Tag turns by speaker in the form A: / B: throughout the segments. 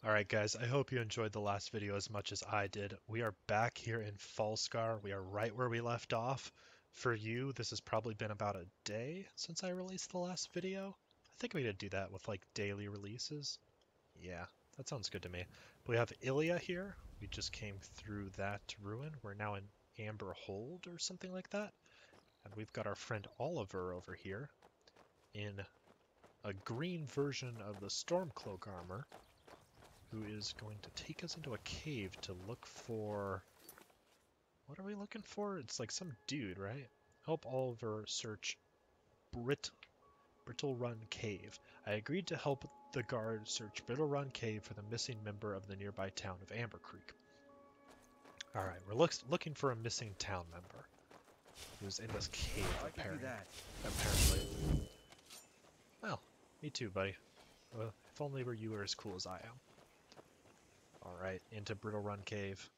A: Alright guys, I hope you enjoyed the last video as much as I did. We are back here in Falskaar. We are right where we left off. For you, this has probably been about a day since I released the last video. I think we need to do that with like daily releases. Yeah, that sounds good to me. We have Ilya here. We just came through that ruin. We're now in Amber Hold or something like that. And we've got our friend Oliver over here in a green version of the Stormcloak armor, who is going to take us into a cave to look for... What are we looking for? It's like some dude, right? Help Oliver search Brittle Run Cave. I agreed to help the guard search Brittle Run Cave for the missing member of the nearby town of Amber Creek. Alright, we're looking for a missing town member who's in this cave, apparently. Well, me too, buddy. Well, if only you were as cool as I am. Alright, into Brittle Run Cave.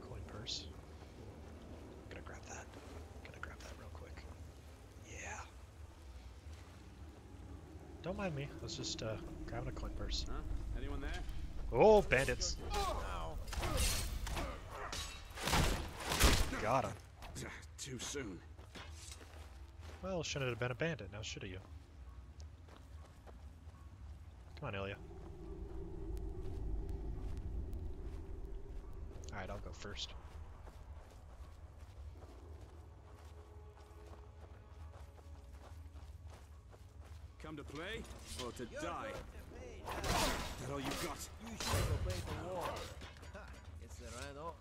A: Coin purse. Gonna grab that. Gonna grab that real quick. Yeah. Don't mind me. I was just grabbing a coin purse.
B: Huh? Anyone there?
A: Oh, bandits. Got him.
B: Too soon.
A: Well, shouldn't have been a bandit now, should you? Come on, Ilya. Alright, I'll go first.
B: Come to play or to die? That all you got?
C: You should obey the law. It's the ran off.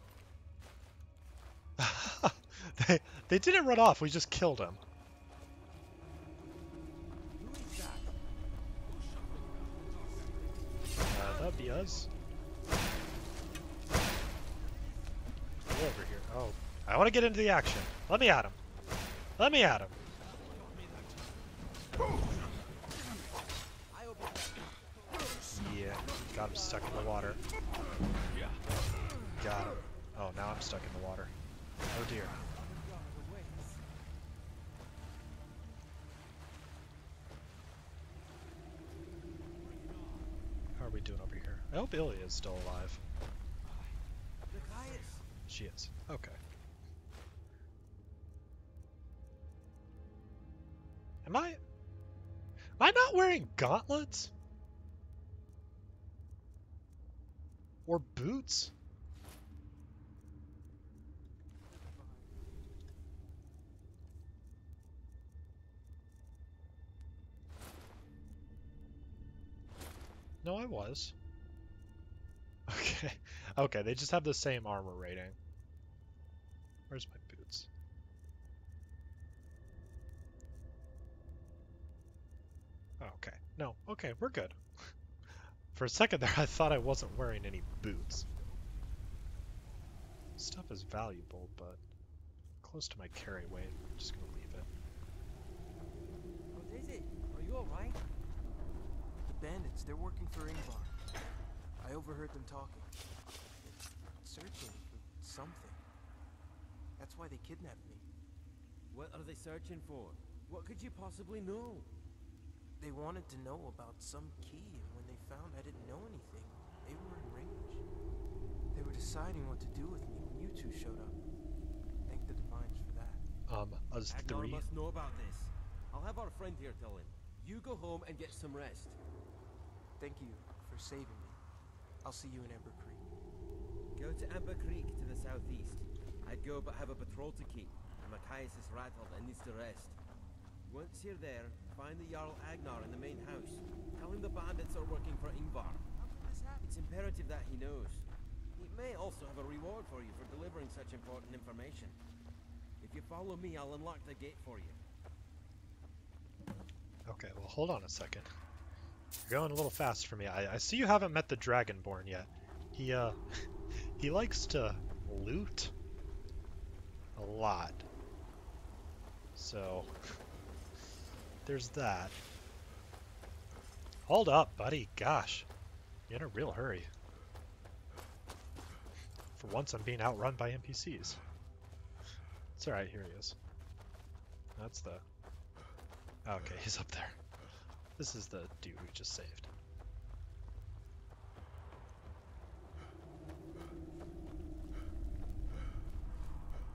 A: they didn't run off, we just killed him.
C: Who is that?
A: That'd be us. Go over here. Oh, I want to get into the action. Let me at him. Let me at him. Yeah, got him stuck in the water. Got him. Oh, now I'm stuck in the water. Oh dear. How are we doing over here? I hope Ilya is still alive. She is. Okay. Am I not wearing gauntlets? Or boots? No, I was. Okay. Okay, they just have the same armor rating. Where's my boots? Oh, okay. No, okay, we're good. For a second there, I thought I wasn't wearing any boots. Stuff is valuable, but close to my carry weight. I'm just gonna leave it.
C: What is it? Are you alright?
D: The bandits, they're working for Ingvar. I overheard them talking. Searching for something. That's why they kidnapped me.
C: What are they searching for? What could you possibly know?
D: They wanted to know about some key, and when they found I didn't know anything, they were in range. They were deciding what to do with me when you two showed up. Thank the divines for that.
A: Us
C: Agnar
A: three.
C: must know about this. I'll have our friend here tell him. You go home and get some rest.
D: Thank you for saving me. I'll see you in Amber Creek.
C: Go to Amber Creek to the southeast. I'd go but have a patrol to keep, and Matthias is rattled and needs to rest. Once you're there, find the Jarl Agnar in the main house. Tell him the bandits are working for Ingvar. It's imperative that he knows. He may also have a reward for you for delivering such important information. If you follow me, I'll unlock the gate for you.
A: Okay, well hold on a second. You're going a little fast for me. I see you haven't met the Dragonborn yet. He he likes to loot a lot. So there's that. Hold up, buddy. Gosh. You're in a real hurry. For once I'm being outrun by NPCs. It's alright, here he is. That's the... Okay, he's up there. This is the dude we just saved.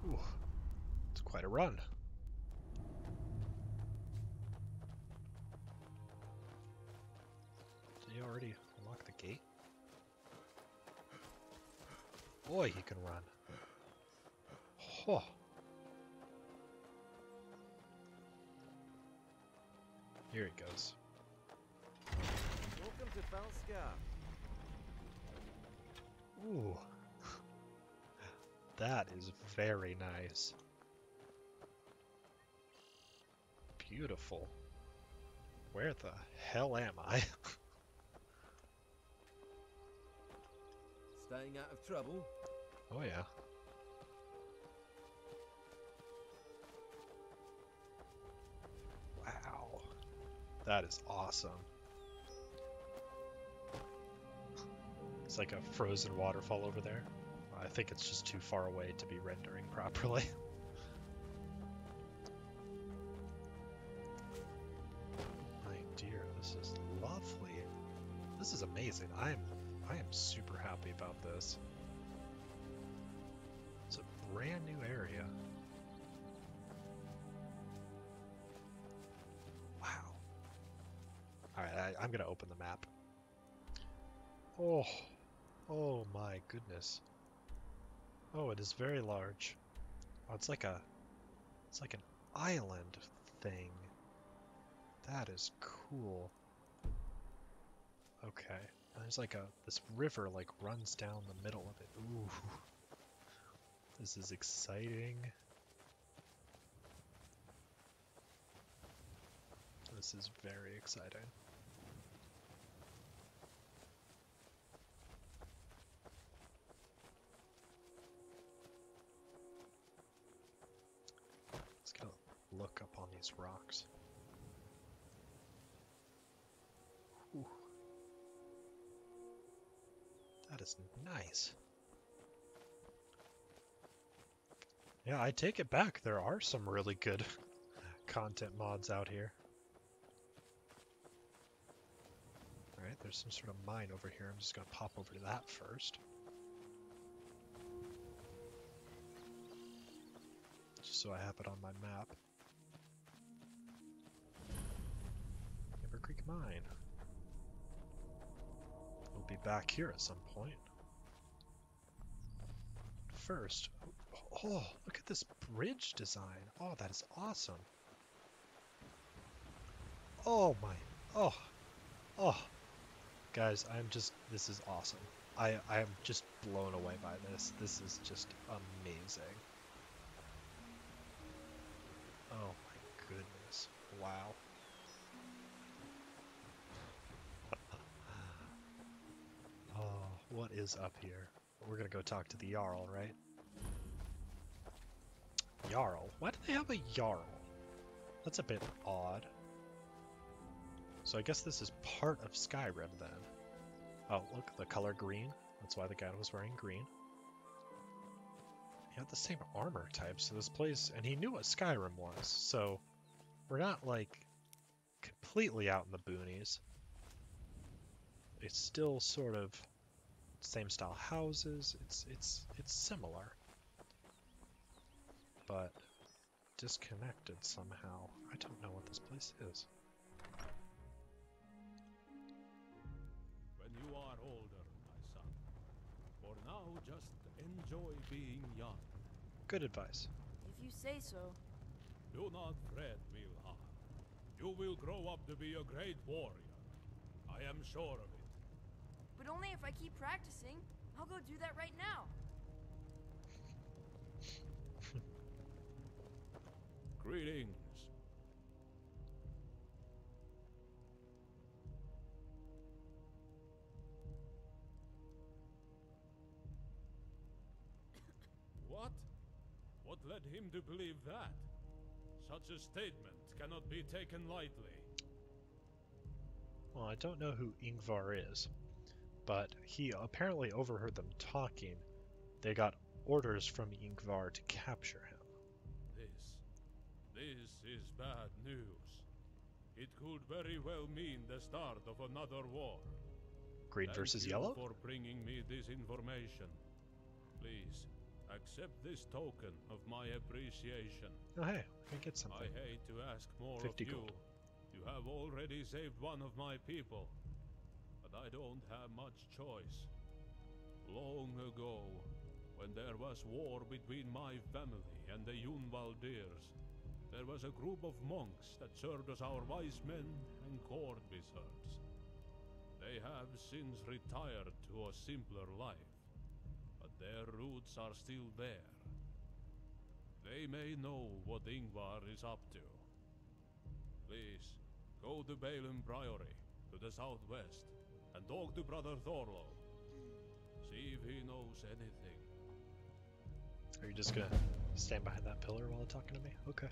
A: Ooh, it's quite a run. Did he already unlock the gate? Boy, he can run. Oh. Here he goes.
C: Welcome to Falskaar.
A: Ooh. That is very nice. Beautiful. Where the hell am I?
C: Staying out of trouble?
A: Oh yeah. Wow. That is awesome. It's like a frozen waterfall over there. I think it's just too far away to be rendering properly. My dear, this is lovely. This is amazing. I am super happy about this. It's a brand new area. Wow. Alright, I'm gonna open the map. Oh my goodness. Oh, it is very large. Oh, it's like an island thing. That is cool. Okay. And there's like this river like runs down the middle of it. Ooh. This is exciting. This is very exciting. Let's go look up on these rocks. Ooh. That is nice. Yeah, I take it back. There are some really good content mods out here. Alright, there's some sort of mine over here. I'm just gonna pop over to that first. Just so I have it on my map. River Creek Mine. We'll be back here at some point. First, oh, look at this bridge design. Oh, that is awesome. Oh my, oh. Guys, this is awesome. I am just blown away by this. This is just amazing. Oh my goodness. Wow. Oh, what is up here? We're gonna go talk to the Jarl, right? Jarl? Why do they have a Jarl? That's a bit odd. So I guess this is part of Skyrim then. Oh, look, the color green. That's why the guy was wearing green. He had the same armor type, so this place... And he knew what Skyrim was, so... We're not, like, completely out in the boonies. It's still sort of... Same style houses. It's similar. But... disconnected somehow. I don't know what this place is.
B: When you are older, my son. For now, just enjoy being young.
A: Good advice.
E: If you say so.
B: Do not fret, Wilhar. You will grow up to be a great warrior. I am sure of it.
E: But only if I keep practicing. I'll go do that right now.
B: Greetings. What? What led him to believe that? Such a statement cannot be taken lightly.
A: Well, I don't know who Ingvar is, but he apparently overheard them talking. They got orders from Ingvar to capture him.
B: This is bad news. It could very well mean the start of another war.
A: Green versus yellow?
B: Thank you for bringing me this information. Please, accept this token of my appreciation.
A: Oh hey, I can get something.
B: I hate to ask more
A: 50
B: of you.
A: gold.
B: You have already saved one of my people. But I don't have much choice. Long ago, when there was war between my family and the Yunvaldirs, there was a group of monks that served as our wise men and court wizards. They have since retired to a simpler life, but their roots are still there. They may know what Ingvar is up to. Please, go to Balin Priory, to the southwest, and talk to Brother Thorlo. See if he knows anything.
A: Are you just gonna stand behind that pillar while talking to me? Okay.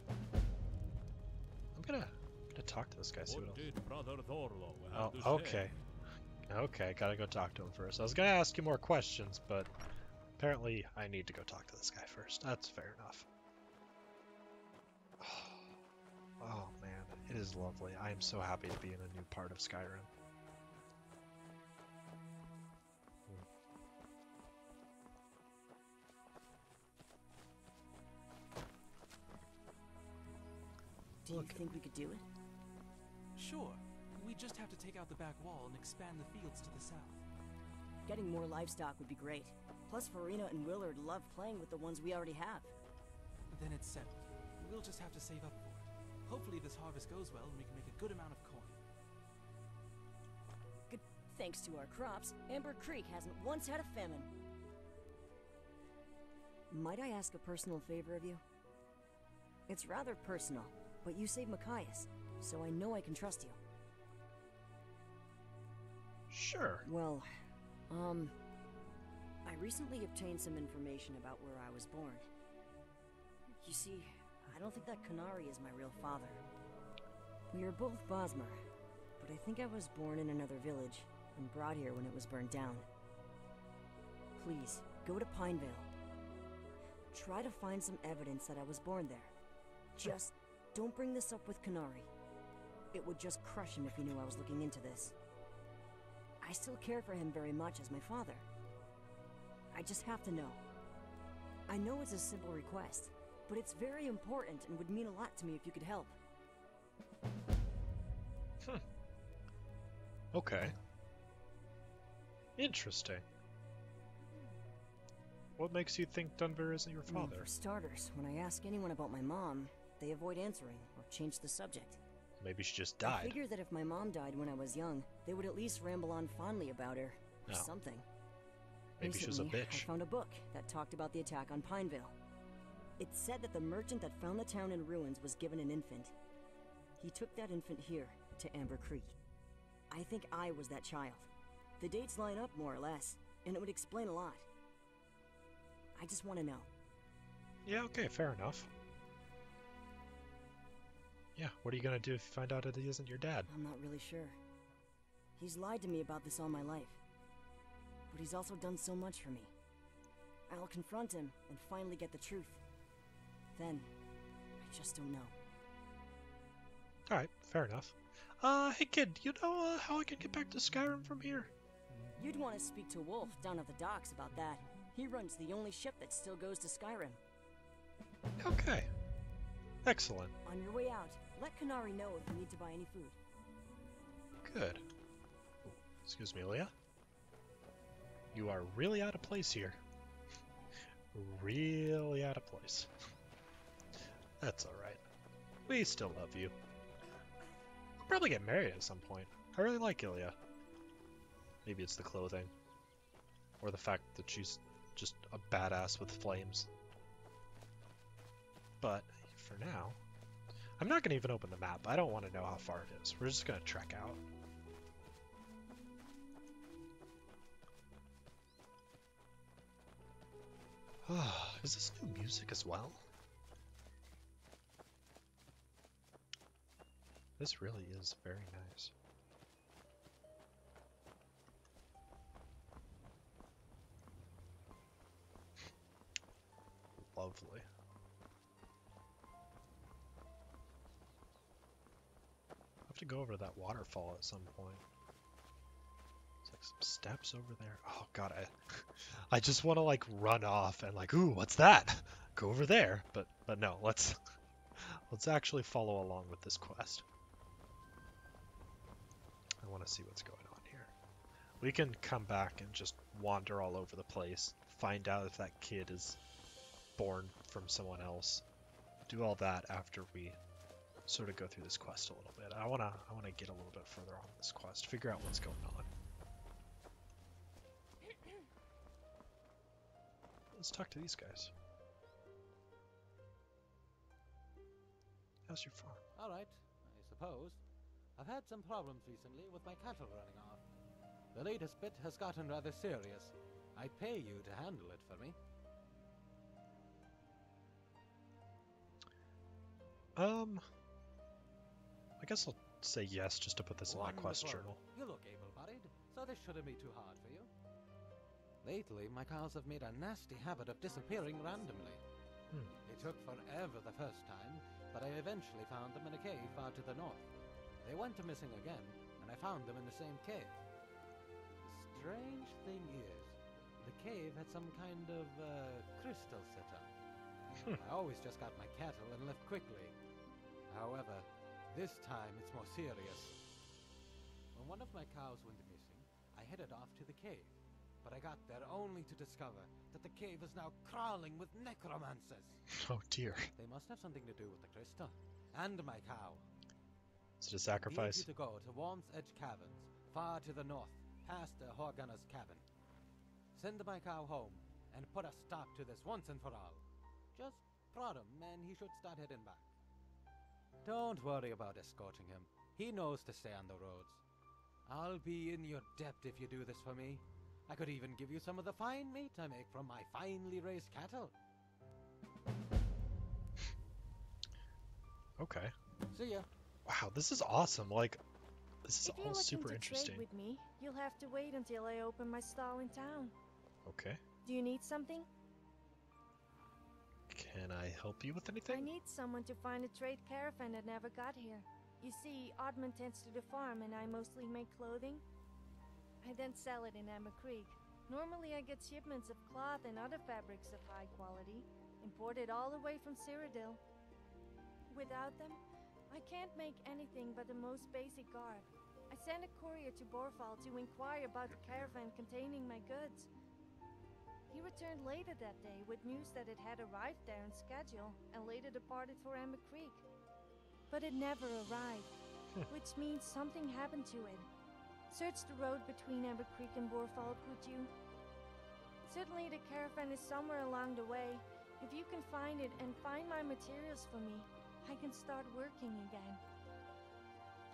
A: I'm gonna talk to this guy, see what else.
B: Did Brother Thorlo have to
A: okay.
B: say?
A: Okay, gotta go talk to him first. I was gonna ask you more questions, but apparently I need to go talk to this guy first. That's fair enough. Oh man, it is lovely. I am so happy to be in a new part of Skyrim.
F: Do you think we could do it?
G: Sure. We just have to take out the back wall and expand the fields to the south.
F: Getting more livestock would be great. Plus, Farina and Willard love playing with the ones we already have.
G: Then it's settled. We'll just have to save up for it. Hopefully this harvest goes well and we can make a good amount of coin.
F: Good. Thanks to our crops, Amber Creek hasn't once had a famine. Might I ask a personal favor of you? It's rather personal, but you saved Machias, so I know I can trust you.
A: Sure.
F: Well, I recently obtained some information about where I was born. You see, I don't think that Canary is my real father. We are both Bosmer, but I think I was born in another village and brought here when it was burned down. Please, go to Pinevale. Try to find some evidence that I was born there. Just don't bring this up with Canary. It would just crush him if he knew I was looking into this. I still care for him very much as my father. I just have to know. I know it's a simple request, but it's very important and would mean a lot to me if you could help.
A: Okay. Interesting. What makes you think Dunver isn't your father?
F: For starters, when I ask anyone about my mom, they avoid answering or change the subject.
A: Maybe she just
F: I
A: died.
F: figure that if my mom died when I was young, they would at least ramble on fondly about her, or
A: No.
F: something.
A: Maybe she was a
F: Recently, I
A: bitch.
F: found a book that talked about the attack on Pinevale. It said that the merchant that found the town in ruins was given an infant. He took that infant here, to Amber Creek. I think I was that child. The dates line up more or less, and it would explain a lot. I just want to know.
A: Yeah, okay, fair enough. Yeah, what are you gonna do if you find out that he isn't your dad?
F: I'm not really sure. He's lied to me about this all my life. But he's also done so much for me. I'll confront him and finally get the truth. Then, I just don't know.
A: Alright, fair enough. Hey kid, you know how I can get back to Skyrim from here?
F: You'd want to speak to Wolf down at the docks about that. He runs the only ship that still goes to Skyrim.
A: Okay. Excellent.
F: On your way out, let Canary know if you need to buy any food.
A: Good. Ooh, excuse me, Leah. You are really out of place here. Really out of place. That's alright. We still love you. We'll probably get married at some point. I really like Ilya. Maybe it's the clothing. Or the fact that she's just a badass with flames. But, for now... I'm not going to even open the map. I don't want to know how far it is. We're just going to trek out. Is this new music as well? This really is very nice. Lovely. to go over to that waterfall at some point. There's like some steps over there. Oh god, I just want to like run off and like, ooh, what's that? Go over there. But no, let's actually follow along with this quest. I want to see what's going on here. We can come back and just wander all over the place, find out if that kid is born from someone else. Do all that after we sort of go through this quest a little bit. I wanna get a little bit further on this quest, figure out what's going on. Let's talk to these guys. How's your farm?
H: Alright, I suppose. I've had some problems recently with my cattle running off. The latest bit has gotten rather serious. I'd pay you to handle it for me.
A: I guess I'll say yes just to put this in my quest journal.
H: You look able-bodied, so this shouldn't be too hard for you. Lately, my cows have made a nasty habit of disappearing randomly. It took forever the first time, but I eventually found them in a cave far to the north. They went missing again, and I found them in the same cave. The strange thing is, the cave had some kind of crystal set up. I always just got my cattle and left quickly. However, this time it's more serious. When one of my cows went missing, I headed off to the cave. But I got there only to discover that the cave is now crawling with necromancers.
A: Oh dear.
H: They must have something to do with the crystal. And my cow.
A: Is it a sacrifice?
H: I need you to go to Worm's Edge Caverns, far to the north, past the Horgunner's cabin. Send my cow home, and put a stop to this once and for all. Just prod him, and he should start heading back. Don't worry about escorting him. He knows to stay on the roads. I'll be in your debt if you do this for me. I could even give you some of the fine meat I make from my finely raised cattle.
A: Okay.
H: See ya.
A: Wow, this is awesome. Like, this is
E: If you're
A: all
E: looking
A: super
E: to
A: interesting.
E: trade with me, you'll have to wait until I open my stall in town.
A: Okay.
E: Do you need something?
A: Can I help you with
E: I
A: anything?
E: need someone to find a trade caravan that never got here. You see, Oddman tends to the farm and I mostly make clothing. I then sell it in Amber Creek. Normally I get shipments of cloth and other fabrics of high quality, imported all the way from Cyrodiil. Without them, I can't make anything but the most basic garb. I sent a courier to Borfall to inquire about the caravan containing my goods. He returned later that day with news that it had arrived there on schedule and later departed for Amber Creek. But it never arrived, which means something happened to it. Search the road between Amber Creek and Borfall, would you? Certainly the caravan is somewhere along the way. If you can find it and find my materials for me, I can start working again.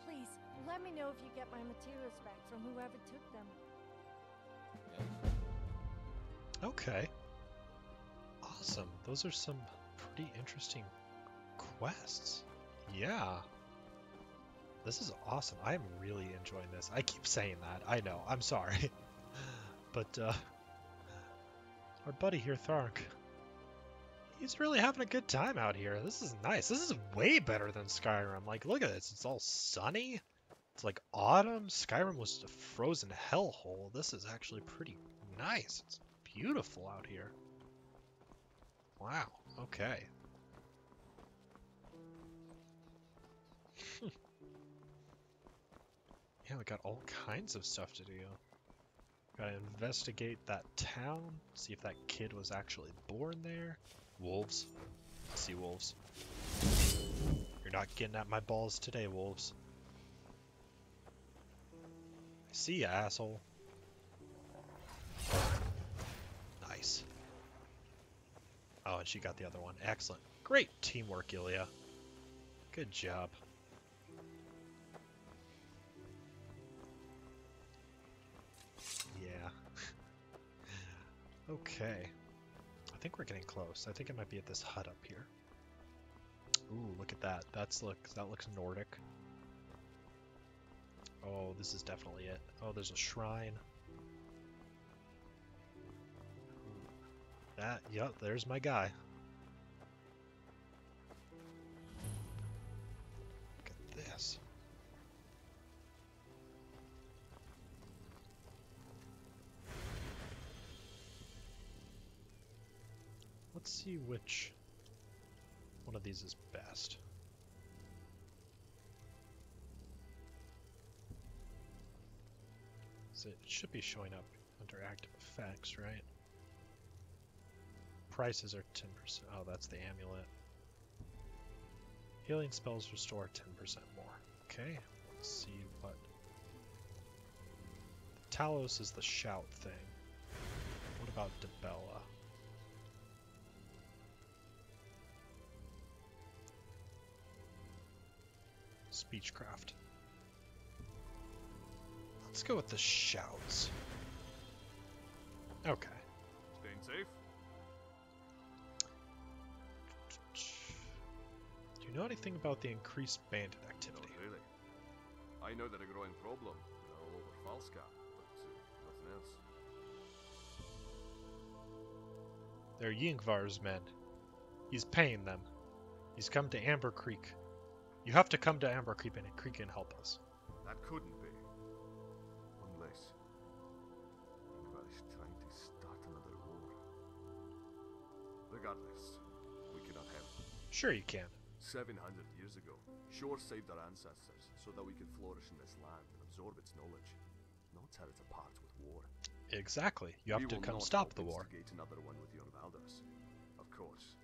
E: Please, let me know if you get my materials back from whoever took them.
A: Okay. Awesome. Those are some pretty interesting quests. Yeah. This is awesome. I am really enjoying this. I keep saying that. I know. I'm sorry. But, our buddy here, Thark, he's really having a good time out here. This is nice. This is way better than Skyrim. Like, look at this. It's all sunny. It's like autumn. Skyrim was a frozen hellhole. This is actually pretty nice. It's beautiful out here. Wow. Okay. Yeah, we got all kinds of stuff to do. Gotta investigate that town, see if that kid was actually born there. Wolves. I see wolves. You're not getting at my balls today, wolves. I see ya, asshole. Nice. Oh, and she got the other one. Excellent. Great teamwork, Ilya. Good job. Yeah. Okay. I think we're getting close. I think it might be at this hut up here. Ooh, look at that. That looks Nordic. Oh, this is definitely it. Oh, there's a shrine. That, yep, there's my guy. Look at this. Let's see which one of these is best. So it should be showing up under active effects, right? Prices are 10%. Oh, that's the amulet. Healing spells restore 10% more. Okay, let's see what... Talos is the shout thing. What about Debella? Speechcraft. Let's go with the shouts. Okay.
B: Staying safe?
A: Do you know anything about the increased bandit activity?
B: Not really. I know they're a growing problem all over Falskaar, but nothing else.
A: They're Yingvar's men. He's paying them. He's come to Amber Creek. You have to come to Amber Creek and help us.
B: That couldn't be. Unless Ingvar is trying to start another war. Regardless, we cannot have it.
A: Sure you can.
B: 700 years ago, Shore saved our ancestors so that we could flourish in this land and absorb its knowledge. Not tear it apart with war.
A: Exactly. You have to come stop the war.
B: We will not instigate another one with the Orvalders. Of course,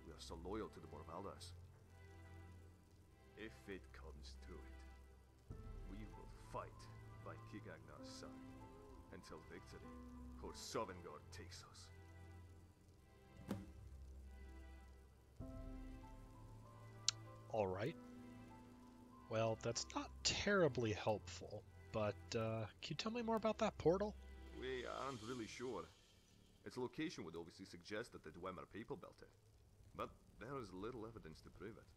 B: we are so loyal to the Orvalders. If it comes to it, we will fight by Kigagnar's side until victory or Sovngarde takes us.
A: Alright. Well, that's not terribly helpful, but can you tell me more about that portal?
B: We aren't really sure. Its location would obviously suggest that the Dwemer people built it, but there is little evidence to prove it.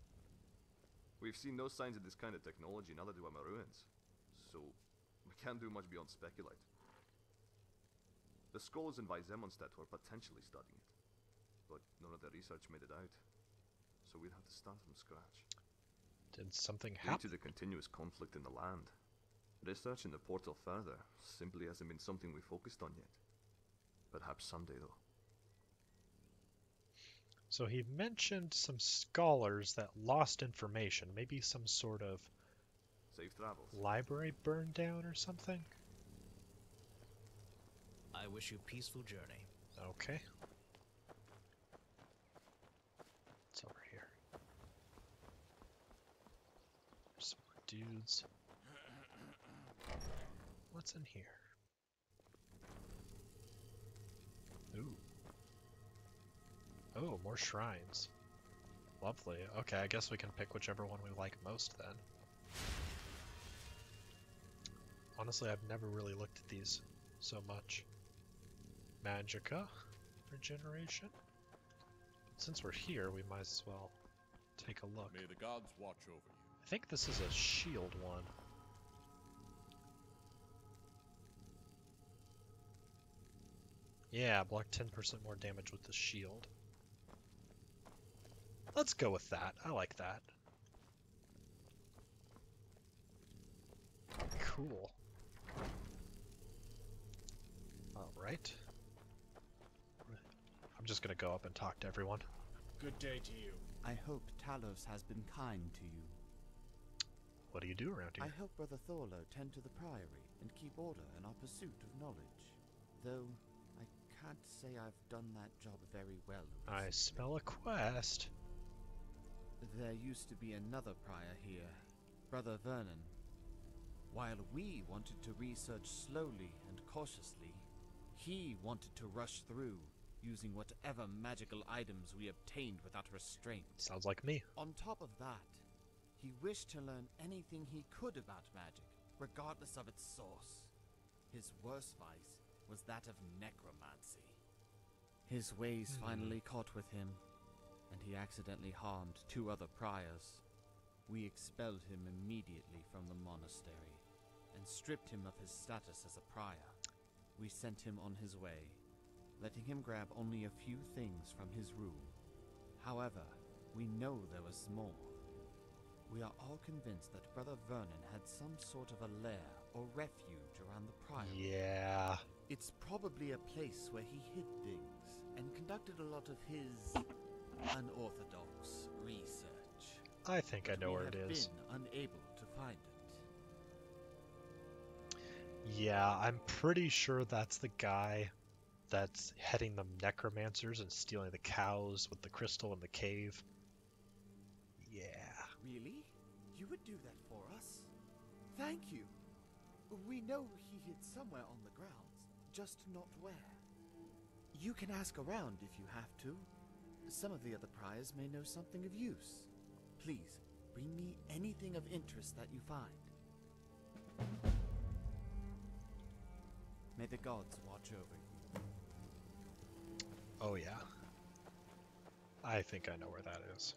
B: We've seen no signs of this kind of technology in other Dwemer ruins, so we can't do much beyond speculate. The scholars in Weizemonstedt were potentially studying it, but none of their research made it out, so we'd have to start from scratch.
A: Did something
B: Due
A: happen?
B: to the continuous conflict in the land, researching the portal further simply hasn't been something we focused on yet. Perhaps someday, though.
A: So he mentioned some scholars that lost information, maybe some sort of
B: Safe travels.
A: library burned down or something?
I: I wish you peaceful journey.
A: Okay. What's over here? There's some more dudes. What's in here? Ooh. Oh, more shrines. Lovely. Okay, I guess we can pick whichever one we like most then. Honestly, I've never really looked at these so much. Magicka regeneration. Since we're here, we might as well take a look.
J: May the gods watch over you.
A: I think this is a shield one. Yeah, block 10% more damage with the shield. Let's go with that. I like that. Cool. Alright. I'm just gonna go up and talk to everyone.
K: Good day to you.
L: I hope Talos has been kind to you.
A: What do you do around here?
L: I help Brother Thorlo tend to the Priory and keep order in our pursuit of knowledge. Though, I can't say I've done that job very well recently.
A: I smell a quest.
L: There used to be another prior here, Brother Vernon. While we wanted to research slowly and cautiously, he wanted to rush through, using whatever magical items we obtained without restraint.
A: Sounds like me.
L: On top of that, he wished to learn anything he could about magic, regardless of its source. His worst vice was that of necromancy. His ways finally caught with him, and he accidentally harmed 2 other priors. We expelled him immediately from the monastery, and stripped him of his status as a prior. We sent him on his way, letting him grab only a few things from his room. However, we know there was more. We are all convinced that Brother Vernon had some sort of a lair or refuge around the Priory.
A: Yeah.
L: It's probably a place where he hid things, and conducted a lot of his unorthodox research.
A: I think I know where it is.
L: We have been unable to find it.
A: Yeah, I'm pretty sure that's the guy that's heading the necromancers and stealing the cows with the crystal in the cave. Yeah.
L: Really? You would do that for us? Thank you. We know he hid somewhere on the grounds, just not where. You can ask around if you have to. Some of the other priors may know something of use. Please, bring me anything of interest that you find. May the gods watch over you.
A: Oh yeah. I think I know where that is.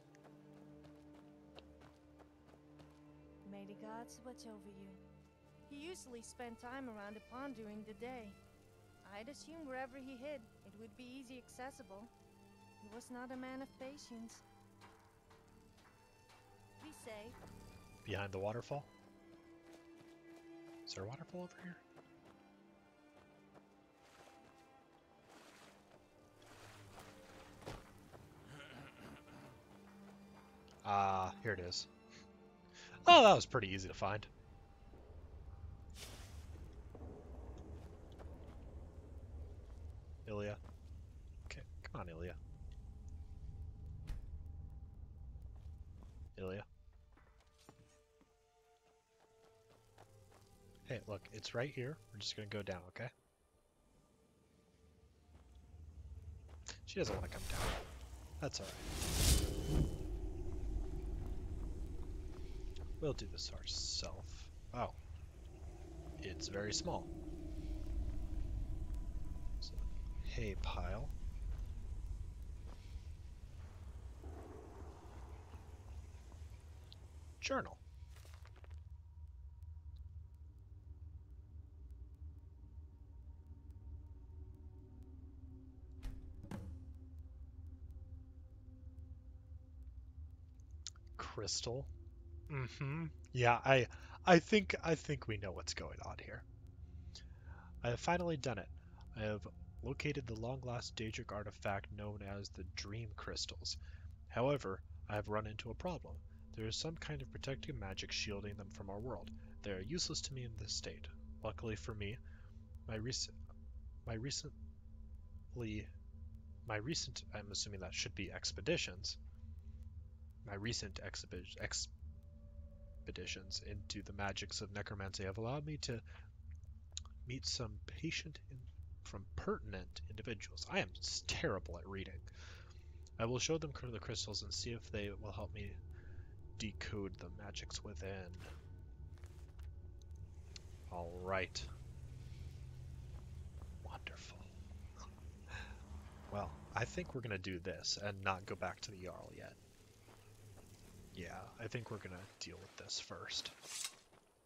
E: May the gods watch over you. He usually spent time around the pond during the day. I'd assume wherever he hid, it would be easy accessible. He was not a man of patience. Be safe.
A: Behind the waterfall? Is there a waterfall over here? Ah, here it is. Oh, that was pretty easy to find. Ilya. Okay, come on, Ilya. Ilya. Hey, look, it's right here. We're just gonna go down, okay? She doesn't want to come down. That's alright. We'll do this ourselves. Oh. It's very small. So, hay pile. Journal. Crystal. Yeah, I think we know what's going on here. I have finally done it. I have located the long-lost Daedric artifact known as the Dream Crystals. However, I have run into a problem. There is some kind of protective magic shielding them from our world. They are useless to me in this state. Luckily for me, my recent I'm assuming that should be expeditions. My recent expeditions into the magics of necromancy have allowed me to meet some from pertinent individuals. I am terrible at reading. I will show them the crystals and see if they will help me decode the magics within. Alright. Wonderful. Well, I think we're gonna do this and not go back to the Jarl yet. Yeah, I think we're gonna deal with this first.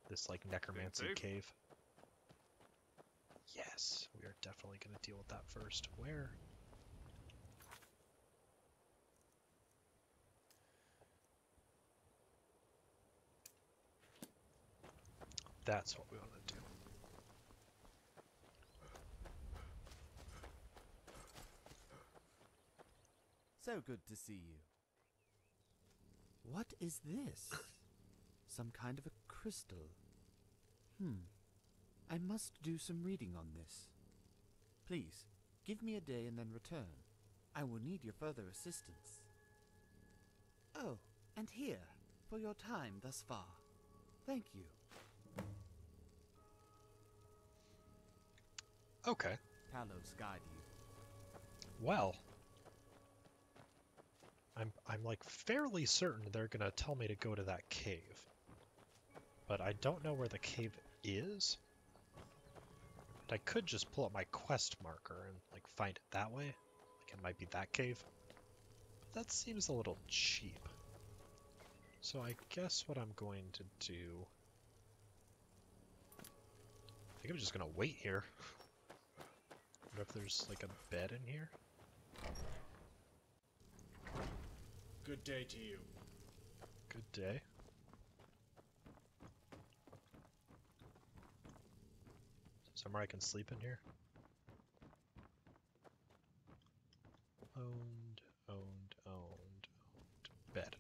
A: This, like, necromancy cave. Yes, we are definitely gonna deal with that first. Where? That's what we want to do.
L: So good to see you. What is this? Some kind of a crystal. I must do some reading on this. Please, give me a day and then return. I will need your further assistance. Oh, and here, for your time thus far. Thank you.
A: Okay.
L: Talos guide you.
A: Well, I'm like fairly certain they're gonna tell me to go to that cave. But I don't know where the cave is. But I could just pull up my quest marker and like find it that way. Like it might be that cave. But that seems a little cheap. So I guess what I'm going to do... I think I'm just gonna wait here. Wonder if there's like a bed in here.
J: Good day to you.
A: Good day. Somewhere I can sleep in here. Owned. Bed.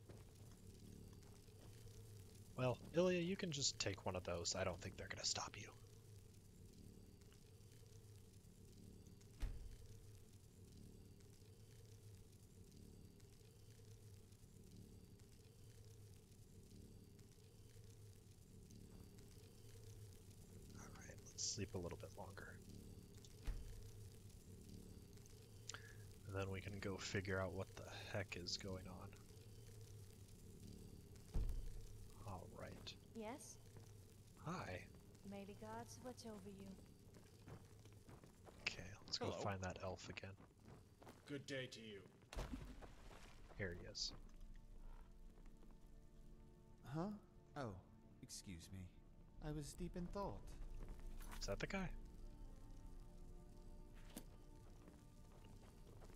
A: Well, Ilya, you can just take one of those. I don't think they're gonna stop you. Alright, let's sleep a little bit longer. And then we can go figure out what the heck is going on. Alright.
E: Yes?
A: Hi.
E: May the gods watch over you.
A: Okay, let's go
J: Hello.
A: find that elf again.
J: Good day to you.
A: Here he is.
L: Huh? Oh, excuse me. I was deep in thought.
A: Is that the guy?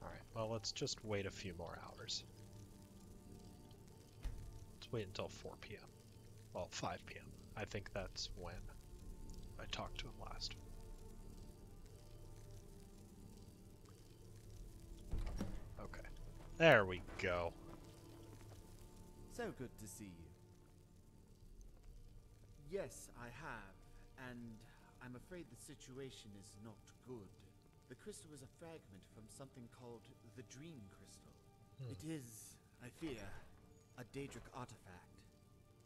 A: Alright, well, let's just wait a few more hours. Let's wait until 4 p.m. Well, 5 p.m. I think that's when I talked to him last. Okay. There we go.
L: So good to see you. Yes, I have, and I'm afraid the situation is not good. The crystal is a fragment from something called the Dream Crystal. It is, I fear, a Daedric artifact.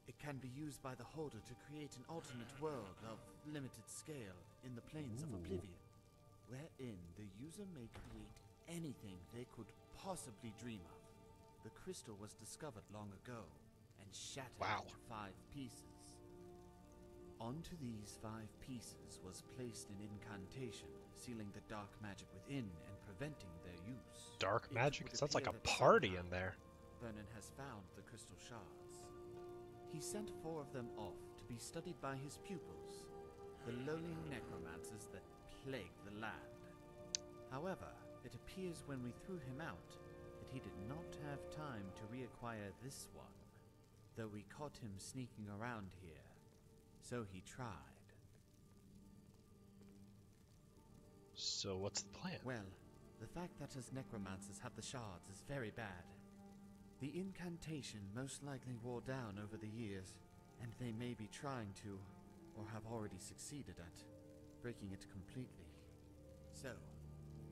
L: It can be used by the holder to create an alternate world of limited scale in the planes of oblivion, wherein the user may create anything they could possibly dream of. The crystal was discovered long ago and shattered into 5 pieces. Onto these 5 pieces was placed an incantation, sealing the dark magic within and preventing their use.
A: Dark magic? It sounds like a
L: appear that
A: party
L: somehow
A: in there.
L: Vernon has found the crystal shards. He sent 4 of them off to be studied by his pupils, the lowly necromancers that plague the land. However, it appears when we threw him out that he did not have time to reacquire this one, though we caught him sneaking around here. So he tried.
A: So what's the plan?
L: Well, the fact that his necromancers have the shards is very bad. The incantation most likely wore down over the years, and they may be trying to, or have already succeeded at, breaking it completely. So,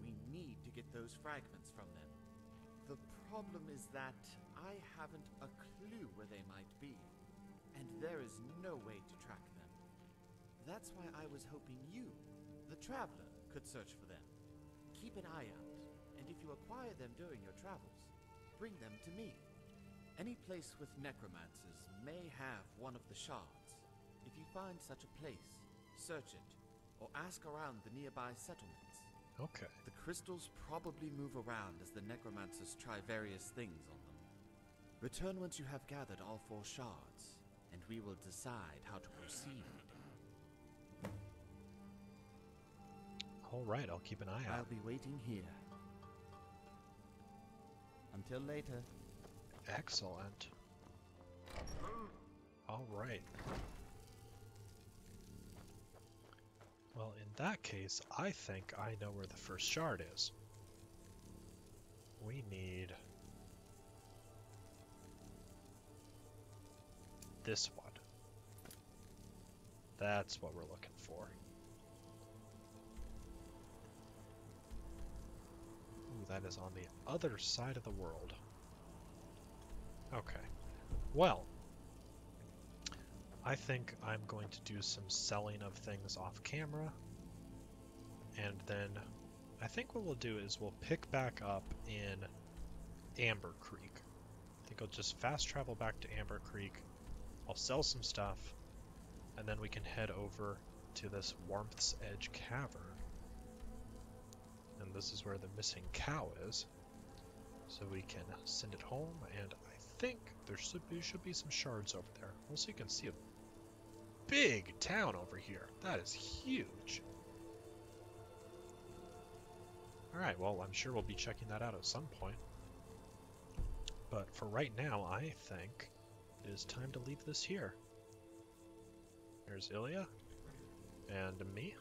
L: we need to get those fragments from them. The problem is that I haven't a clue where they might be, and there is no way to track them. That's why I was hoping you, the traveler, could search for them. Keep an eye out, and if you acquire them during your travels, bring them to me. Any place with necromancers may have one of the shards. If you find such a place, search it, or ask around the nearby settlements.
A: Okay.
L: The crystals probably move around as the necromancers try various things on them. Return once you have gathered all 4 shards, and we will decide how to proceed.
A: Alright, I'll keep an eye out.
L: I'll be waiting here. Until later.
A: Excellent. Alright. Well, in that case, I think I know where the first shard is. We need this one. That's what we're looking for. Ooh, that is on the other side of the world. Okay. Well, I think I'm going to do some selling of things off camera. And then I think what we'll do is we'll pick back up in Amber Creek. I think I'll just fast travel back to Amber Creek. I'll sell some stuff. And then we can head over to this Warmth's Edge Cavern. And this is where the missing cow is. So we can send it home, and I think there should be some shards over there. Also, you can see a big town over here. That is huge. Alright, well, I'm sure we'll be checking that out at some point. But for right now, I think it is time to leave this here. There's Ilya, and me.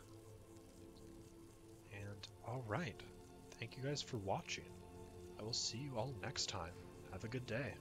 A: And alright, thank you guys for watching. I will see you all next time. Have a good day.